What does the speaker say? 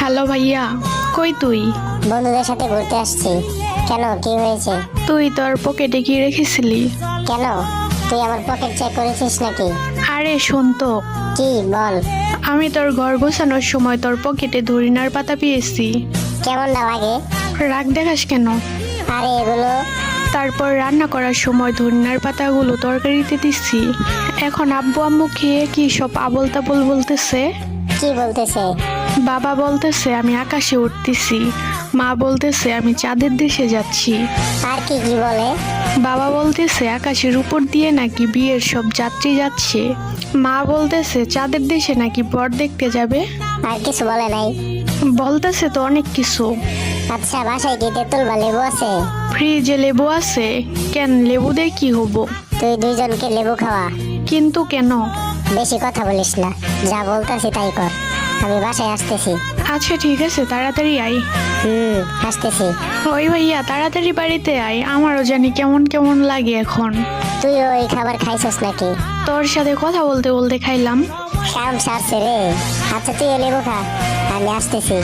Hello ভাইয়া, কই তুই? বন্ধুদের সাথে ঘুরতে আসছি। কেন, কি হয়েছে? তুই তোর পকেটে কি রেখেছিলি? কেন, তুই আমার পকেট চেক করেছিস নাকি? আরে শোন তো, কি বল। আমি তোর ঘর গোছানোর সময় তোর পকেটে ধরিনার পাতা পেয়েছি। কেমন না লাগে? রাগ দেখাস কেন? আরে এগুলো তারপর রান্না করার সময় ধনিয়ার পাতাগুলো তরকারিতে দিচ্ছি। এখন আব্বু আম্মু খেয়ে কি সব আবোল তাবোল বলতেছে। কি বলতেছে? বাবা বলতেছে আমি আকাশে উঠতেছি, মা বলতেছে আমি চাঁদের দেশে যাচ্ছি। আর কি কি বলে? বাবা বলতেছে আকাশের উপর দিয়ে নাকি বিয়ের সব যাত্রী যাচ্ছে, মা বলতেছে চাঁদের দেশে নাকি বর দেখতে যাবে। আর কিছু বলে নাই? বলতেছে তো অনেক কিছু। আচ্ছা, বাসায় কি তেঁতুল বা লেবু আছে? ফ্রিজে লেবু আছে। কেন, লেবু দিয়ে কি হবো? তুই দুইজনকে লেবু খাওয়া। কিন্তু কেন? বেশি কথা বলিস না, যা বলতেছি তাই কর। আমি বাসায় আসতেছি। আচ্ছা ঠিক আছে, তাড়াতাড়ি আয়। আসতেছি। ওই ভাইয়া, তাড়াতাড়ি বাড়িতে আয়, আমারও জানি কেমন কেমন লাগে এখন। তুই ওই খাবার খাইছস নাকি? তোর সাথে কথা বলতে বলতে খাইলাম। কাম সারছে রে। আচ্ছা তুই লেবু খা, আমি আসতেছি।